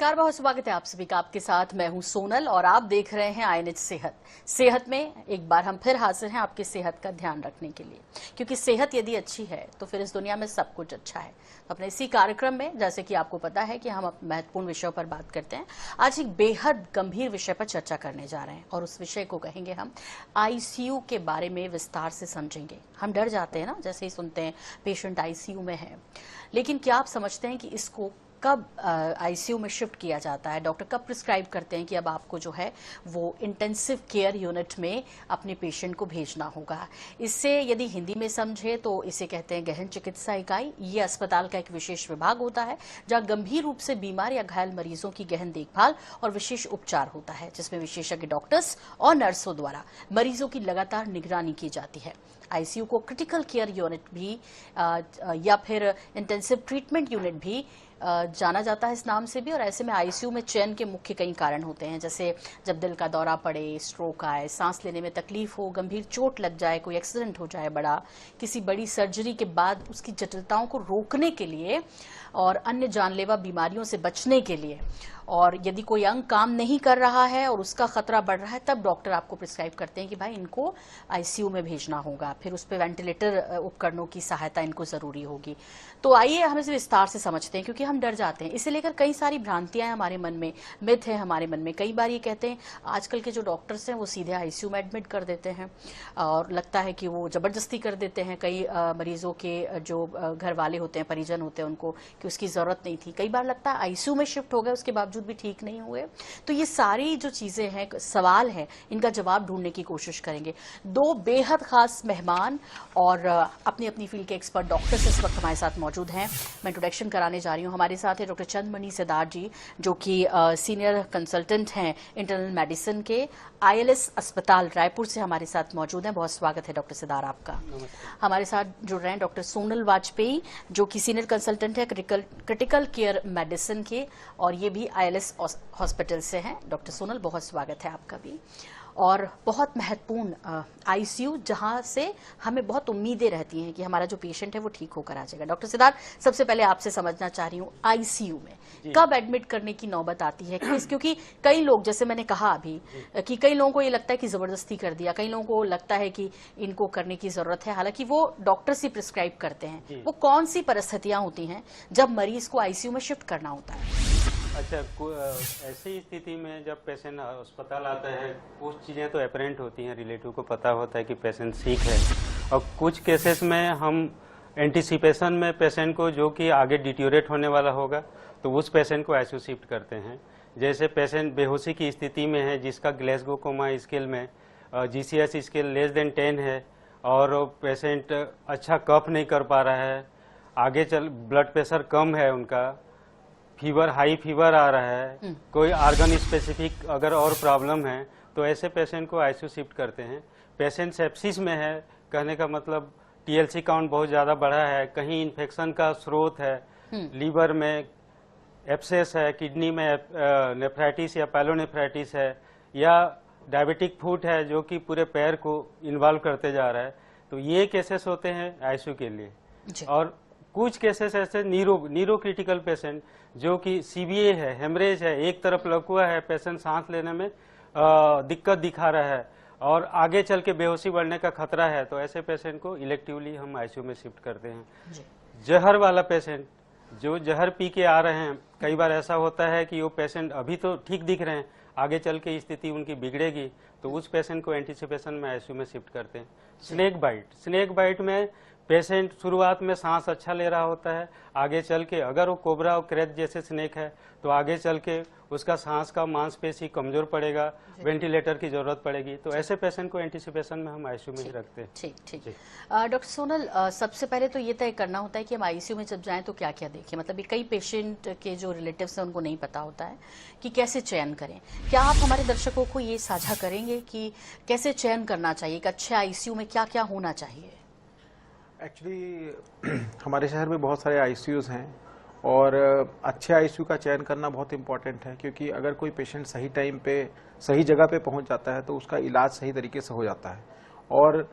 नमस्कार, बहुत स्वागत है आप सभी का। आपके साथ मैं हूं सोनल और आप देख रहे हैं INH सेहत में एक बार हम फिर हाजिर हैं आपकी सेहत का ध्यान रखने के लिए, क्योंकि सेहत यदि अच्छी है तो फिर इस दुनिया में सब कुछ अच्छा है। तो अपने इसी कार्यक्रम में, जैसे कि आपको पता है कि हम महत्वपूर्ण विषयों पर बात करते हैं, आज एक बेहद गंभीर विषय पर चर्चा करने जा रहे हैं और उस विषय को कहेंगे हम ICU के बारे में विस्तार से समझेंगे। हम डर जाते हैं ना जैसे ही सुनते हैं पेशेंट ICU में है, लेकिन क्या आप समझते हैं कि इसको कब ICU में शिफ्ट किया जाता है? डॉक्टर कब प्रिस्क्राइब करते हैं कि अब आपको जो है वो इंटेंसिव केयर यूनिट में अपने पेशेंट को भेजना होगा? इससे यदि हिंदी में समझे तो इसे कहते हैं गहन चिकित्सा इकाई। ये अस्पताल का एक विशेष विभाग होता है जहां गंभीर रूप से बीमार या घायल मरीजों की गहन देखभाल और विशेष उपचार होता है, जिसमें विशेषज्ञ डॉक्टर्स और नर्सों द्वारा मरीजों की लगातार निगरानी की जाती है। ICU को क्रिटिकल केयर यूनिट भी या फिर इंटेंसिव ट्रीटमेंट यूनिट भी जाना जाता है इस नाम से भी। और ऐसे में ICU में चयन के मुख्य कई कारण होते हैं, जैसे जब दिल का दौरा पड़े, स्ट्रोक आए, सांस लेने में तकलीफ हो, गंभीर चोट लग जाए, कोई एक्सीडेंट हो जाए बड़ा, किसी बड़ी सर्जरी के बाद उसकी जटिलताओं को रोकने के लिए और अन्य जानलेवा बीमारियों से बचने के लिए, और यदि कोई अंग काम नहीं कर रहा है और उसका खतरा बढ़ रहा है, तब डॉक्टर आपको प्रिस्क्राइब करते हैं कि भाई इनको ICU में भेजना होगा, फिर उस पर वेंटिलेटर उपकरणों की सहायता इनको जरूरी होगी। तो आइए हम इसे विस्तार से समझते हैं, क्योंकि हम डर जाते हैं। इसे लेकर कई सारी भ्रांतियां हैं हमारे मन में, मिथ है हमारे मन में। कई बार ये कहते हैं आजकल के जो डॉक्टर्स हैं वो सीधे ICU में एडमिट कर देते हैं और लगता है कि वो जबरदस्ती कर देते हैं कई मरीजों के जो घर वाले होते हैं, परिजन होते हैं उनको, कि उसकी जरूरत नहीं थी। कई बार लगता है ICU में शिफ्ट हो गए, उसके बावजूद भी ठीक नहीं हुए। तो ये सारी जो चीजें हैं, सवाल हैं, इनका जवाब ढूंढने की कोशिश करेंगे। दो बेहद खास मेहमान और अपनी अपनी फील्ड के एक्सपर्ट डॉक्टर्स इस वक्त हमारे साथ मौजूद हैं। मैं इंट्रोडक्शन कराने जा रही हूँ। हमारे साथ है डॉक्टर चंद्रमणि सिद्धार्थ जी, जो कि सीनियर कंसल्टेंट हैं इंटरनल मेडिसिन के ILS अस्पताल रायपुर से हमारे साथ मौजूद हैं। बहुत स्वागत है डॉक्टर सिद्धार्थ आपका। हमारे साथ जुड़ रहे हैं डॉक्टर सोनल वाजपेयी, जो कि सीनियर कंसल्टेंट है क्रिटिकल केयर मेडिसिन के, और ये भी ILS हॉस्पिटल से हैं। डॉक्टर सोनल, बहुत स्वागत है आपका भी। और बहुत महत्वपूर्ण ICU, जहां से हमें बहुत उम्मीदें रहती हैं कि हमारा जो पेशेंट है वो ठीक होकर आ जाएगा। डॉक्टर सिद्धार्थ, सबसे पहले आपसे समझना चाह रही हूँ ICU में कब एडमिट करने की नौबत आती है? क्योंकि कई लोग, जैसे मैंने कहा अभी, कि कई लोगों को ये लगता है कि जबरदस्ती कर दिया, कई लोगों को लगता है कि इनको करने की जरूरत है, हालांकि वो डॉक्टर से प्रिस्क्राइब करते हैं। वो कौन सी परिस्थितियां होती हैं जब मरीज को ICU में शिफ्ट करना होता है? अच्छा, ऐसी स्थिति में जब पेशेंट अस्पताल आता है, कुछ चीज़ें तो अपेरेंट होती हैं, रिलेटिव को पता होता है कि पेशेंट सिक है, और कुछ केसेस में हम एंटीसिपेशन में पेशेंट को, जो कि आगे डिटीरियोरेट होने वाला होगा, तो उस पेशेंट को ICU शिफ्ट करते हैं। जैसे पेशेंट बेहोशी की स्थिति में है, जिसका ग्लेसगो कोमा स्केल में GCS स्केल लेस देन 10 है, और पेशेंट अच्छा कफ नहीं कर पा रहा है, आगे चल ब्लड प्रेशर कम है, उनका फीवर, हाई फीवर आ रहा है, कोई ऑर्गन स्पेसिफिक अगर और प्रॉब्लम है, तो ऐसे पेशेंट को ICU शिफ्ट करते हैं। पेशेंट सेप्सिस में है, कहने का मतलब TLC काउंट बहुत ज़्यादा बढ़ा है, कहीं इन्फेक्शन का स्रोत है, लीवर में एब्सेस है, किडनी में नेफ्राइटिस या पाइलोनेफ्राइटिस है, या डायबिटिक फुट है जो कि पूरे पैर को इन्वॉल्व करते जा रहा है, तो ये केसेस होते हैं ICU के लिए। और कुछ केसेस ऐसे नीरो क्रिटिकल पेशेंट, जो कि CVA है, हेमरेज है, एक तरफ लकवा है, पेशेंट सांस लेने में दिक्कत दिखा रहा है और आगे चल के बेहोशी बढ़ने का खतरा है, तो ऐसे पेशेंट को इलेक्टिवली हम ICU में शिफ्ट करते हैं। जहर वाला पेशेंट, जो जहर पी के आ रहे हैं, कई बार ऐसा होता है कि वो पेशेंट अभी तो ठीक दिख रहे हैं, आगे चल के स्थिति उनकी बिगड़ेगी, तो उस पेशेंट को एंटीसिपेशन में ICU में शिफ्ट करते हैं। स्नेक बाइट में पेशेंट शुरुआत में सांस अच्छा ले रहा होता है, आगे चल के अगर वो कोबरा और क्रेच जैसे स्नेक है, तो आगे चल के उसका सांस का मांसपेशी कमजोर पड़ेगा, वेंटिलेटर की जरूरत पड़ेगी, तो ऐसे पेशेंट को एंटीसिपेशन में हम ICU में ही रखते हैं। ठीक। डॉक्टर सोनल, सबसे पहले तो ये तय करना होता है कि हम ICU में जब जाएं तो क्या क्या देखें। मतलब कई पेशेंट के जो रिलेटिव्स हैं उनको नहीं पता होता है कि कैसे चयन करें। क्या आप हमारे दर्शकों को ये साझा करेंगे कि कैसे चयन करना चाहिए, एक अच्छे ICU में क्या क्या होना चाहिए? एक्चुअली हमारे शहर में बहुत सारे ICUs हैं और अच्छे ICU का चयन करना बहुत इम्पोर्टेंट है, क्योंकि अगर कोई पेशेंट सही टाइम पे सही जगह पे पहुंच जाता है तो उसका इलाज सही तरीके से हो जाता है। और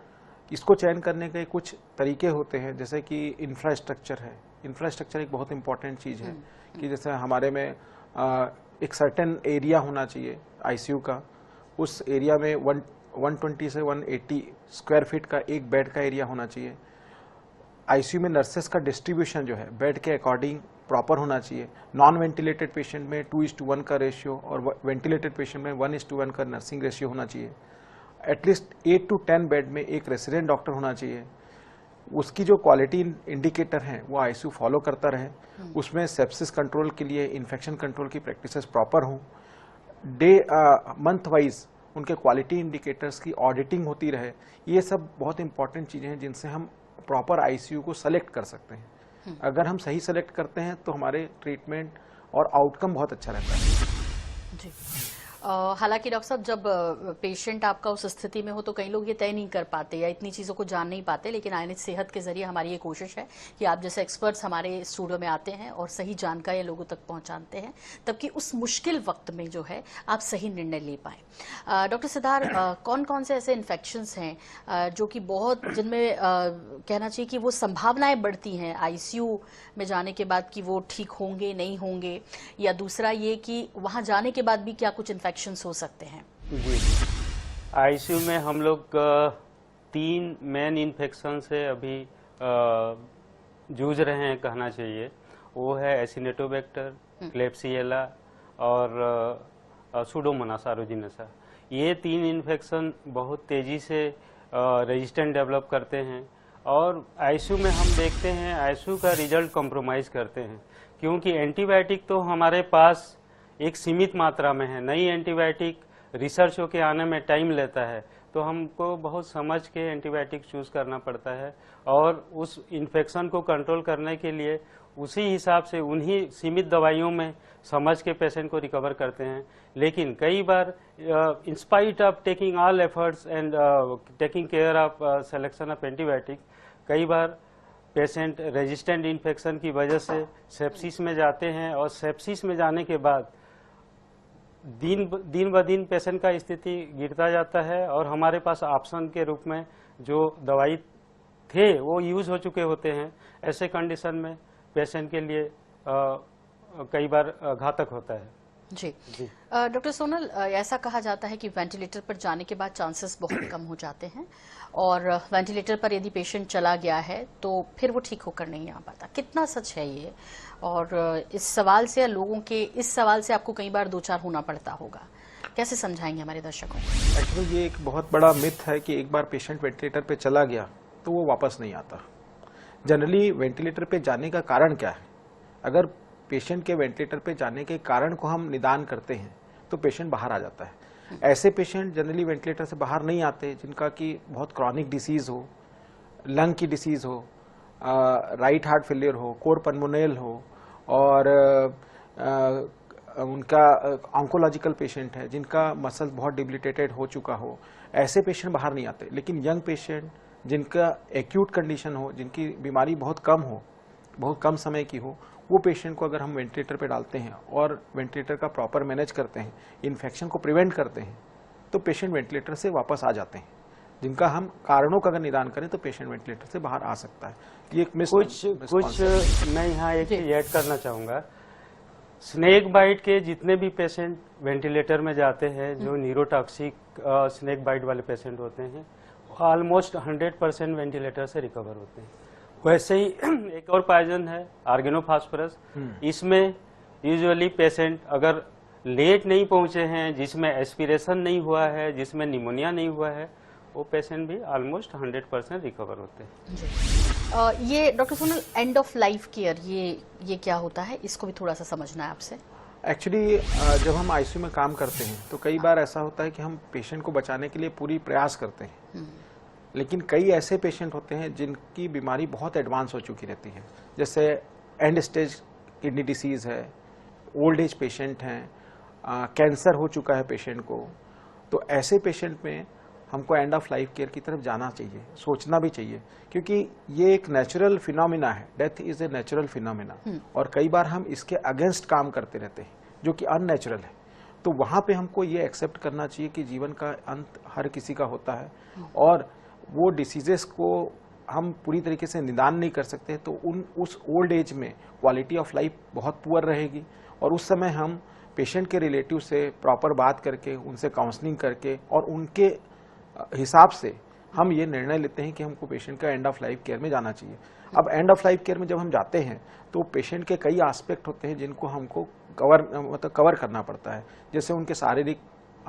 इसको चयन करने के कुछ तरीके होते हैं, जैसे कि इंफ्रास्ट्रक्चर है। इंफ्रास्ट्रक्चर एक बहुत इम्पोर्टेंट चीज़ है कि जैसे हमारे में एक सर्टेन एरिया होना चाहिए आईसीयू का। उस एरिया में 120 से 180 स्क्वायर फीट का एक बेड का एरिया होना चाहिए। आईसीयू में नर्सेस का डिस्ट्रीब्यूशन जो है बेड के अकॉर्डिंग प्रॉपर होना चाहिए। नॉन वेंटिलेटेड पेशेंट में 2:1 का रेशियो और वेंटिलेटेड पेशेंट में 1:1 का नर्सिंग रेशियो होना चाहिए। एटलीस्ट 8 to 10 बेड में एक रेसिडेंट डॉक्टर होना चाहिए। उसकी जो क्वालिटी इंडिकेटर हैं वो आईसीयू फॉलो करता रहे। उसमें सेप्सिस कंट्रोल के लिए इन्फेक्शन कंट्रोल की प्रैक्टिसेस प्रॉपर हों। मंथ वाइज उनके क्वालिटी इंडिकेटर्स की ऑडिटिंग होती रहे। ये सब बहुत इंपॉर्टेंट चीज़ें हैं जिनसे हम प्रॉपर आईसीयू को सेलेक्ट कर सकते हैं। अगर हम सही सेलेक्ट करते हैं तो हमारे ट्रीटमेंट और आउटकम बहुत अच्छा रहता है। जी। हालांकि डॉक्टर साहब, जब पेशेंट आपका उस स्थिति में हो तो कई लोग ये तय नहीं कर पाते या इतनी चीज़ों को जान नहीं पाते, लेकिन आईएनएच सेहत के जरिए हमारी ये कोशिश है कि आप जैसे एक्सपर्ट्स हमारे स्टूडियो में आते हैं और सही जानकारी लोगों तक पहुंचाते हैं, तबकि उस मुश्किल वक्त में जो है आप सही निर्णय ले पाएं। डॉक्टर सिद्धार्थ, कौन कौन से ऐसे इन्फेक्शंस हैं जो कि बहुत जिनमें कहना चाहिए कि वो संभावनाएं बढ़ती हैं आईसीयू में जाने के बाद कि वो ठीक होंगे नहीं होंगे, या दूसरा ये कि वहां जाने के बाद भी क्या कुछ इन्फेक्शंस हो सकते हैं? जी, आईसीयू में हम लोग 3 मेन इन्फेक्शन से अभी जूझ रहे हैं कहना चाहिए। वो है एसिनेटोबैक्टर, क्लेब्सिएला और सुडोमोनास आरोजिनसा। ये 3 इन्फेक्शन बहुत तेजी से रेजिस्टेंट डेवलप करते हैं और आईसीयू में हम देखते हैं आईसीयू का रिजल्ट कॉम्प्रोमाइज करते हैं, क्योंकि एंटीबायोटिक तो हमारे पास एक सीमित मात्रा में है। नई एंटीबायोटिक रिसर्च होके आने में टाइम लेता है, तो हमको बहुत समझ के एंटीबायोटिक चूज करना पड़ता है और उस इन्फेक्शन को कंट्रोल करने के लिए उसी हिसाब से उन्हीं सीमित दवाइयों में समझ के पेशेंट को रिकवर करते हैं। लेकिन कई बार in spite of taking all efforts and taking care of selection of antibiotic, कई बार पेशेंट रेजिस्टेंट इन्फेक्शन की वजह से सेप्सिस में जाते हैं और सेप्सिस में जाने के बाद दिन ब दिन पेशेंट का स्थिति गिरता जाता है और हमारे पास ऑप्शन के रूप में जो दवाई थे वो यूज हो चुके होते हैं। ऐसे कंडीशन में पेशेंट के लिए कई बार घातक होता है। जी, डॉक्टर सोनल, ऐसा कहा जाता है कि वेंटिलेटर पर जाने के बाद चांसेस बहुत कम हो जाते हैं और वेंटिलेटर पर यदि पेशेंट चला गया है तो फिर वो ठीक होकर नहीं आ पाता। कितना सच है ये? और इस सवाल से, लोगों के इस सवाल से आपको कई बार दो चार होना पड़ता होगा, कैसे समझाएंगे हमारे दर्शकों को? एक्चुअली ये एक बहुत बड़ा मिथ है कि एक बार पेशेंट वेंटिलेटर पे चला गया तो वो वापस नहीं आता। जनरली वेंटिलेटर पे जाने का कारण क्या है? अगर पेशेंट के वेंटिलेटर पे जाने के कारण को हम निदान करते हैं तो पेशेंट बाहर आ जाता है। ऐसे पेशेंट जनरली वेंटिलेटर से बाहर नहीं आते जिनका कि बहुत क्रॉनिक डिसीज हो, लंग की डिसीज हो, राइट हार्ट फेलियर हो, कोर पल्मोनल हो और उनका ऑन्कोलॉजिकल पेशेंट है जिनका मसल बहुत डिबिलिटेटेड हो चुका हो। ऐसे पेशेंट बाहर नहीं आते। लेकिन यंग पेशेंट जिनका एक्यूट कंडीशन हो, जिनकी बीमारी बहुत कम हो, बहुत कम समय की हो, वो पेशेंट को अगर हम वेंटिलेटर पे डालते हैं और वेंटिलेटर का प्रॉपर मैनेज करते हैं, इन्फेक्शन को प्रिवेंट करते हैं, तो पेशेंट वेंटिलेटर से वापस आ जाते हैं। जिनका हम कारणों का अगर निदान करें तो पेशेंट वेंटिलेटर से बाहर आ सकता है। ये एक कुछ मैं यहाँ एक ऐड करना चाहूँगा। स्नेक बाइट के जितने भी पेशेंट वेंटिलेटर में जाते हैं, जो न्यूरोटॉक्सिक स्नेक बाइट वाले पेशेंट होते हैं, ऑलमोस्ट 100% वेंटिलेटर से रिकवर होते हैं। वैसे ही एक और पॉइजन है आर्गेनोफॉस्फोरस। इसमें यूजुअली पेशेंट अगर लेट नहीं पहुंचे हैं, जिसमें एस्पिरेशन नहीं हुआ है, जिसमें निमोनिया नहीं हुआ है, वो पेशेंट भी ऑलमोस्ट 100% रिकवर होते हैं। ये doctor Sonal, end of life care ये क्या होता है? इसको भी थोड़ा सा समझना है आपसे। एक्चुअली जब हम आईसीयू में काम करते हैं तो कई बार ऐसा होता है कि हम पेशेंट को बचाने के लिए पूरी प्रयास करते हैं, लेकिन कई ऐसे पेशेंट होते हैं जिनकी बीमारी बहुत एडवांस हो चुकी रहती है। जैसे एंड स्टेज किडनी डिसीज है, ओल्ड एज पेशेंट हैं, कैंसर हो चुका है पेशेंट को। तो ऐसे पेशेंट में हमको एंड ऑफ लाइफ केयर की तरफ जाना चाहिए, सोचना भी चाहिए, क्योंकि ये एक नेचुरल फिनोमिना है। Death is a natural phenomena और कई बार हम इसके अगेंस्ट काम करते रहते हैं जो कि अननेचुरल है। तो वहां पे हमको ये एक्सेप्ट करना चाहिए कि जीवन का अंत हर किसी का होता है और वो डिसीजेस को हम पूरी तरीके से निदान नहीं कर सकते, तो उस ओल्ड एज में क्वालिटी ऑफ लाइफ बहुत पुअर रहेगी और उस समय हम पेशेंट के रिलेटिव से प्रॉपर बात करके, उनसे काउंसलिंग करके और उनके हिसाब से हम ये निर्णय लेते हैं कि हमको पेशेंट का एंड ऑफ लाइफ केयर में जाना चाहिए। अब एंड ऑफ लाइफ केयर में जब हम जाते हैं तो पेशेंट के कई एस्पेक्ट होते हैं जिनको हमको कवर करना पड़ता है, जैसे उनके शारीरिक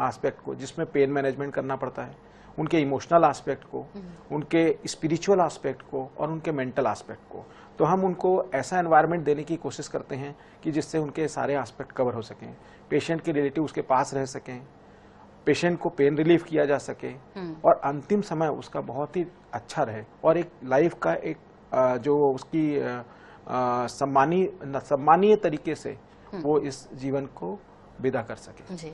एस्पेक्ट को, जिसमें पेन मैनेजमेंट करना पड़ता है, उनके इमोशनल एस्पेक्ट को, उनके स्पिरिचुअल एस्पेक्ट को और उनके मेंटल एस्पेक्ट को। तो हम उनको ऐसा एनवायरनमेंट देने की कोशिश करते हैं कि जिससे उनके सारे एस्पेक्ट कवर हो सकें, पेशेंट के रिलेटिव उसके पास रह सकें, पेशेंट को पेन रिलीफ किया जा सके और अंतिम समय उसका बहुत ही अच्छा रहे और एक लाइफ का एक जो उसकी सम्मानीय तरीके से वो इस जीवन को विदा कर सके। जी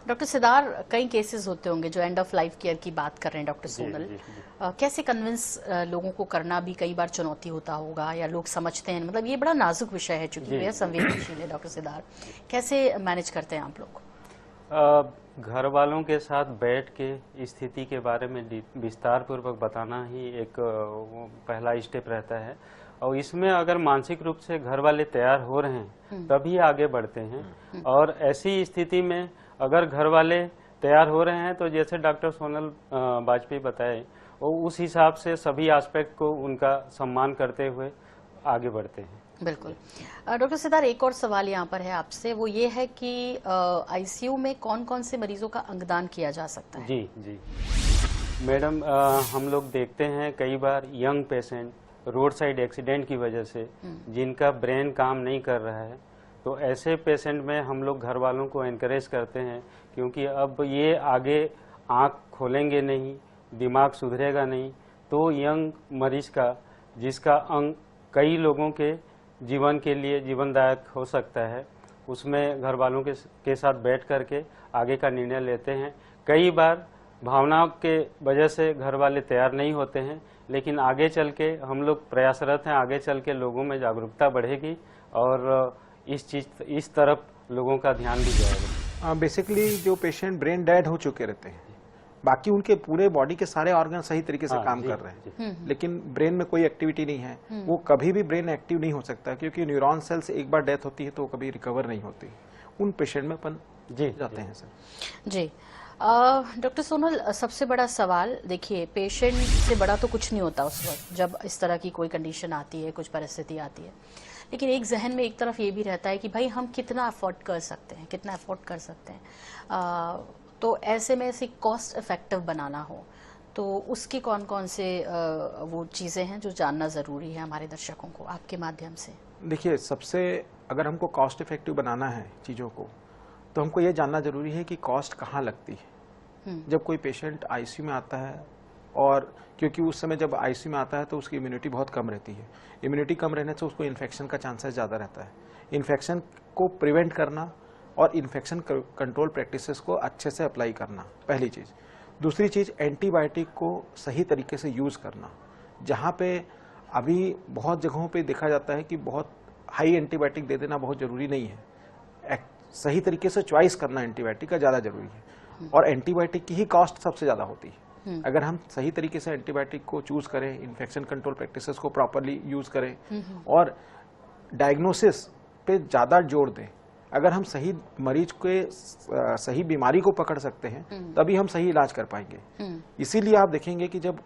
डॉक्टर सिद्धार, कई केसेस होते होंगे जो एंड ऑफ लाइफ केयर की बात कर रहे हैं डॉक्टर सोनल, कैसे कन्विंस लोगों को करना भी कई बार चुनौती होता होगा या लोग समझते हैं, मतलब ये बड़ा नाजुक विषय है चूंकि बेहद संवेदनशील है। डॉक्टर सिद्धार, कैसे मैनेज करते हैं आप लोग? घर वालों के साथ बैठ के स्थिति के बारे में विस्तार पूर्वक बताना ही एक पहला स्टेप रहता है और इसमें अगर मानसिक रूप से घर वाले तैयार हो रहे हैं तभी आगे बढ़ते हैं। और ऐसी स्थिति में अगर घर वाले तैयार हो रहे हैं तो जैसे डॉक्टर सोनल वाजपेयी बताए, वो उस हिसाब से सभी एस्पेक्ट को उनका सम्मान करते हुए आगे बढ़ते हैं। बिल्कुल। डॉक्टर सिद्धार, एक और सवाल यहाँ पर है आपसे, वो ये है कि आईसीयू में कौन कौन से मरीजों का अंगदान किया जा सकता है? जी जी मैडम, हम लोग देखते हैं कई बार young patient road side accident की वजह से जिनका ब्रेन काम नहीं कर रहा है, तो ऐसे पेशेंट में हम लोग घर वालों को एनकरेज करते हैं, क्योंकि अब ये आगे आँख खोलेंगे नहीं, दिमाग सुधरेगा नहीं, तो यंग मरीज का जिसका अंग कई लोगों के जीवन के लिए जीवनदायक हो सकता है, उसमें घर वालों के साथ बैठ करके आगे का निर्णय लेते हैं। कई बार भावनाओं के वजह से घर वाले तैयार नहीं होते हैं, लेकिन आगे चल के हम लोग प्रयासरत हैं, आगे चल के लोगों में जागरूकता बढ़ेगी और इस तरफ लोगों का ध्यान भी जाएगा। बेसिकली जो पेशेंट ब्रेन डेड हो चुके रहते हैं, बाकी उनके पूरे बॉडी के सारे ऑर्गन सही तरीके से काम कर रहे हैं, लेकिन ब्रेन में कोई एक्टिविटी नहीं है, वो कभी भी ब्रेन एक्टिव नहीं हो सकता, क्योंकि न्यूरॉन सेल्स एक बार डेथ होती है तो कभी रिकवर नहीं होती। उन पेशेंट में अपन जाते हैं सर। जी डॉक्टर सोनल, सबसे बड़ा सवाल देखिए, पेशेंट से बड़ा तो कुछ नहीं होता उस वक्त जब इस तरह की कोई कंडीशन आती है, कुछ परिस्थिति आती है, लेकिन एक जहन में एक तरफ ये भी रहता है कि भाई हम कितना अफोर्ड कर सकते हैं, कितना अफोर्ड कर सकते हैं। तो ऐसे में ऐसी कॉस्ट इफेक्टिव बनाना हो तो उसकी कौन कौन से वो चीज़ें हैं जो जानना ज़रूरी है हमारे दर्शकों को आपके माध्यम से? देखिए, सबसे अगर हमको कॉस्ट इफेक्टिव बनाना है चीज़ों को, तो हमको ये जानना ज़रूरी है कि कॉस्ट कहाँ लगती है। जब कोई पेशेंट आईसीयू में आता है, और क्योंकि उस समय जब आईसीयू में आता है तो उसकी इम्यूनिटी बहुत कम रहती है, इम्यूनिटी कम रहने से उसको इन्फेक्शन का चांसेस ज़्यादा रहता है। इन्फेक्शन को प्रिवेंट करना और इन्फेक्शन कंट्रोल प्रैक्टिसेस को अच्छे से अप्लाई करना, पहली चीज़। दूसरी चीज़, एंटीबायोटिक को सही तरीके से यूज़ करना। जहाँ पे अभी बहुत जगहों पे देखा जाता है कि बहुत हाई एंटीबायोटिक दे देना बहुत ज़रूरी नहीं है, सही तरीके से चॉइस करना एंटीबायोटिक का ज़्यादा ज़रूरी है। और एंटीबायोटिक की ही कॉस्ट सबसे ज़्यादा होती है। अगर हम सही तरीके से एंटीबायोटिक को चूज़ करें, इन्फेक्शन कंट्रोल प्रैक्टिसेस को प्रॉपरली यूज़ करें और डायग्नोसिस पे ज़्यादा जोर दें, अगर हम सही मरीज के सही बीमारी को पकड़ सकते हैं तभी हम सही इलाज कर पाएंगे। इसीलिए आप देखेंगे कि जब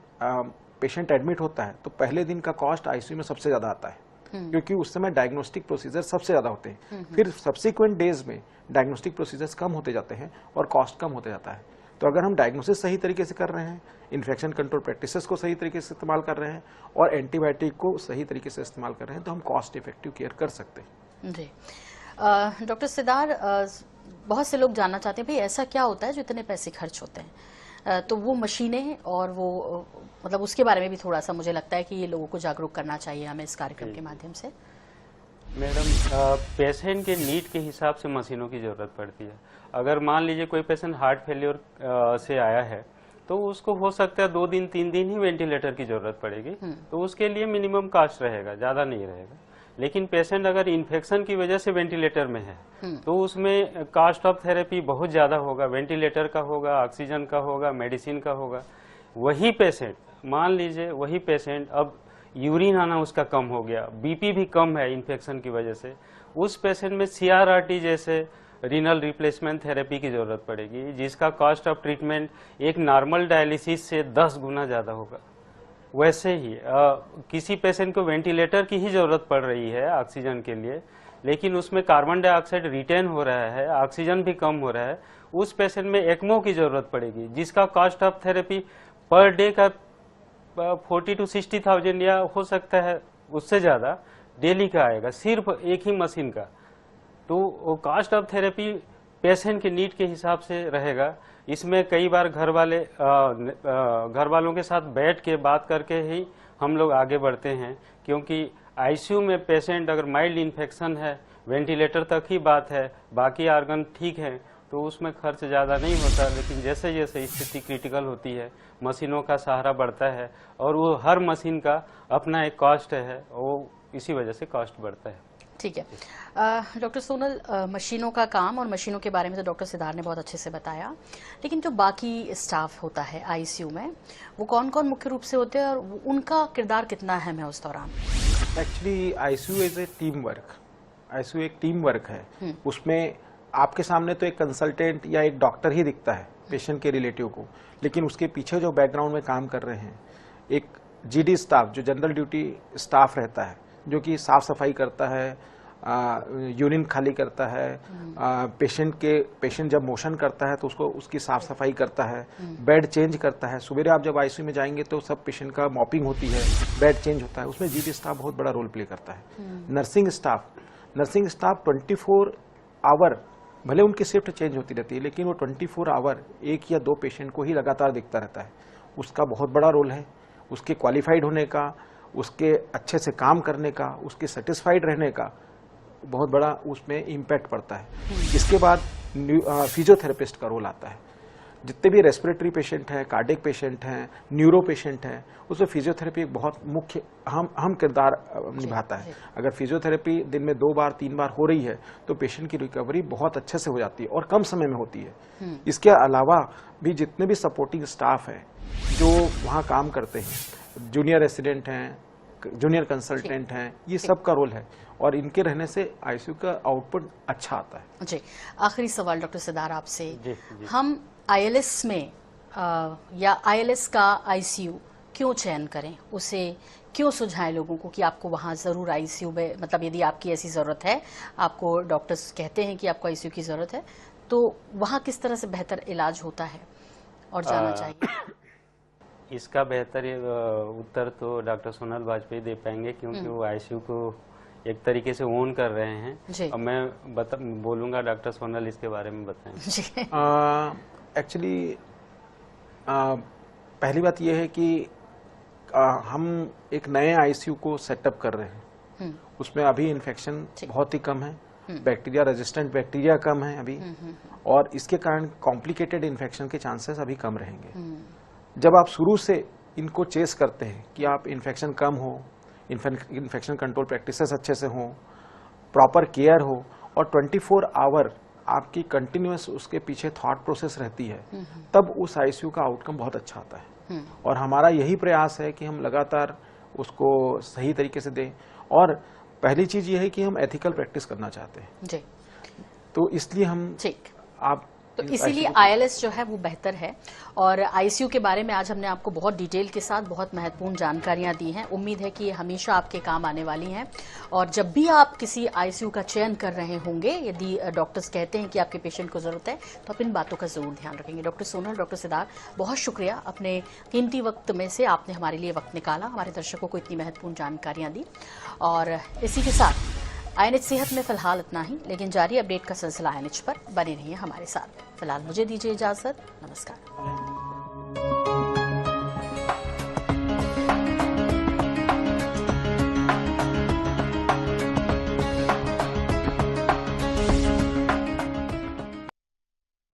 पेशेंट एडमिट होता है तो पहले दिन का कॉस्ट आईसीयू में सबसे ज्यादा आता है, क्योंकि उस समय डायग्नोस्टिक प्रोसीजर सबसे ज्यादा होते हैं। फिर सब्सिक्वेंट डेज में डायग्नोस्टिक प्रोसीजर्स कम होते जाते हैं और कॉस्ट कम होते जाता है। तो अगर हम डायग्नोसिस सही तरीके से कर रहे हैं, इन्फेक्शन कंट्रोल प्रैक्टिसेस को सही तरीके से इस्तेमाल कर रहे हैं और एंटीबायोटिक को सही तरीके से इस्तेमाल कर रहे हैं, तो हम कॉस्ट इफेक्टिव केयर कर सकते हैं। जी डॉक्टर सिद्धार, बहुत से लोग जानना चाहते हैं भाई ऐसा क्या होता है जो इतने पैसे खर्च होते हैं, तो वो मशीनें और वो मतलब उसके बारे में भी थोड़ा सा मुझे लगता है कि ये लोगों को जागरूक करना चाहिए हमें इस कार्यक्रम के माध्यम से। मैडम, पेशेंट के नीड के हिसाब से मशीनों की ज़रूरत पड़ती है। अगर मान लीजिए कोई पेशेंट हार्ट फेलियर से आया है तो उसको हो सकता है 2 दिन 3 दिन ही वेंटिलेटर की ज़रूरत पड़ेगी, तो उसके लिए मिनिमम कास्ट रहेगा, ज़्यादा नहीं रहेगा। लेकिन पेशेंट अगर इन्फेक्शन की वजह से वेंटिलेटर में है तो उसमें कास्ट ऑफ थेरेपी बहुत ज़्यादा होगा, वेंटिलेटर का होगा, ऑक्सीजन का होगा, मेडिसिन का होगा। वही पेशेंट, मान लीजिए वही पेशेंट अब यूरिन आना उसका कम हो गया, बीपी भी कम है इन्फेक्शन की वजह से, उस पेशेंट में CRRT जैसे रीनल रिप्लेसमेंट थेरेपी की जरूरत पड़ेगी, जिसका कॉस्ट ऑफ ट्रीटमेंट एक नॉर्मल डायलिसिस से 10 गुना ज़्यादा होगा। वैसे ही किसी पेशेंट को वेंटिलेटर की ही जरूरत पड़ रही है ऑक्सीजन के लिए, लेकिन उसमें कार्बन डाइऑक्साइड रिटेन हो रहा है, ऑक्सीजन भी कम हो रहा है, उस पेशेंट में ECMO की जरूरत पड़ेगी, जिसका cost of therapy per day का 40 to 60,000 या हो सकता है उससे ज़्यादा डेली का आएगा, सिर्फ एक ही मशीन का। तो कॉस्ट ऑफ थेरेपी पेशेंट के नीड के हिसाब से रहेगा। इसमें कई बार घर वालों के साथ बैठ के बात करके ही हम लोग आगे बढ़ते हैं, क्योंकि आईसीयू में पेशेंट अगर माइल्ड इन्फेक्शन है, वेंटिलेटर तक ही बात है, बाकी ऑर्गन ठीक है, तो उसमें खर्च ज़्यादा नहीं होता। लेकिन जैसे जैसे स्थिति क्रिटिकल होती है, मशीनों का सहारा बढ़ता है, और वो हर मशीन का अपना एक कॉस्ट है, वो इसी वजह से कॉस्ट बढ़ता है। ठीक है डॉक्टर सोनल, मशीनों का काम और मशीनों के बारे में तो डॉक्टर सिद्धार्थ ने बहुत अच्छे से बताया, लेकिन जो बाकी स्टाफ होता है आईसीयू में, वो कौन कौन मुख्य रूप से होते हैं और उनका किरदार कितना अहम है उस दौरान? Actually ICU is a team work. ICU एक टीम वर्क है। उसमें आपके सामने तो एक कंसल्टेंट या एक डॉक्टर ही दिखता है पेशेंट के रिलेटिव को, लेकिन उसके पीछे जो बैकग्राउंड में काम कर रहे हैं, एक जीडी स्टाफ जो जनरल ड्यूटी स्टाफ रहता है, जो कि साफ सफाई करता है, यूरिन खाली करता है, पेशेंट जब मोशन करता है तो उसकी साफ सफाई करता है, बेड चेंज करता है। सुबह आप जब आईसीयू में जाएंगे तो सब पेशेंट का मॉपिंग होती है, बेड चेंज होता है, उसमें जीडी स्टाफ बहुत बड़ा रोल प्ले करता है। नर्सिंग स्टाफ 24 आवर, भले उनकी शिफ्ट चेंज होती रहती है, लेकिन वो 24 आवर एक या दो पेशेंट को ही लगातार दिखता रहता है। उसका बहुत बड़ा रोल है, उसके क्वालिफाइड होने का, उसके अच्छे से काम करने का, उसके सेटिस्फाइड रहने का बहुत बड़ा उसमें इम्पैक्ट पड़ता है। इसके बाद फिजियोथेरेपिस्ट का रोल आता है। जितने भी रेस्पिरेटरी पेशेंट हैं, कार्डिक पेशेंट हैं, न्यूरो पेशेंट हैं, उसमें फिजियोथेरेपी एक बहुत मुख्य अहम किरदार निभाता है। अगर फिजियोथेरेपी दिन में 2 बार 3 बार हो रही है तो पेशेंट की रिकवरी बहुत अच्छे से हो जाती है और कम समय में होती है। इसके अलावा भी जितने भी सपोर्टिंग स्टाफ है जो वहाँ काम करते हैं, जूनियर रेसिडेंट हैं, जूनियर कंसल्टेंट हैं, ये सब का रोल है, और इनके रहने से आईसीयू का आउटपुट अच्छा आता है। जी, आखिरी सवाल डॉक्टर सिद्धार्थ आपसे, हम आईएलएस में या आईएलएस का आईसीयू क्यों चयन करें, उसे क्यों सुझाएं लोगों को कि आपको वहां जरूर आईसीयू में, मतलब यदि आपकी ऐसी जरूरत है, आपको डॉक्टर्स कहते हैं कि आपको आईसीयू की जरूरत है, तो वहां किस तरह से बेहतर इलाज होता है और जाना चाहिए? इसका बेहतर उत्तर तो डॉक्टर सोनल वाजपेयी दे पाएंगे, क्योंकि वो आईसीयू को एक तरीके से ओन कर रहे हैं। और मैं बोलूंगा डॉक्टर सोनल इसके बारे में बताएं। एक्चुअली पहली बात यह है कि हम एक नए आईसीयू को सेटअप कर रहे हैं। उसमें अभी इन्फेक्शन बहुत ही कम है, बैक्टीरिया रेजिस्टेंट बैक्टीरिया कम है अभी, और इसके कारण कॉम्प्लिकेटेड इन्फेक्शन के चांसेस अभी कम रहेंगे। जब आप शुरू से इनको चेस करते हैं कि आप इन्फेक्शन कम हो, इन्फेक्शन कंट्रोल प्रैक्टिसेस अच्छे से हों, प्रॉपर केयर हो, और 24 आवर आपकी कंटिन्यूअस उसके पीछे थॉट प्रोसेस रहती है, तब उस आईसीयू का आउटकम बहुत अच्छा आता है। और हमारा यही प्रयास है कि हम लगातार उसको सही तरीके से दें। और पहली चीज ये है कि हम एथिकल प्रैक्टिस करना चाहते हैं जी। तो इसलिए हम तो इसीलिए आईएलएस जो है वो बेहतर है। और आईसीयू के बारे में आज हमने आपको बहुत डिटेल के साथ बहुत महत्वपूर्ण जानकारियां दी हैं। उम्मीद है कि ये हमेशा आपके काम आने वाली हैं। और जब भी आप किसी आईसीयू का चयन कर रहे होंगे, यदि डॉक्टर्स कहते हैं कि आपके पेशेंट को जरूरत है, तो आप इन बातों का जरूर ध्यान रखेंगे। डॉक्टर सोनल, डॉक्टर सिद्धार्थ, बहुत शुक्रिया, अपने कीमती वक्त में से आपने हमारे लिए वक्त निकाला, हमारे दर्शकों को इतनी महत्वपूर्ण जानकारियां दी। और इसी के साथ आईएनएच सेहत में फिलहाल इतना ही, लेकिन जारी अपडेट का सिलसिला आईएनएच पर बने रहिए हमारे साथ। फिलहाल मुझे दीजिए इजाजत, नमस्कार।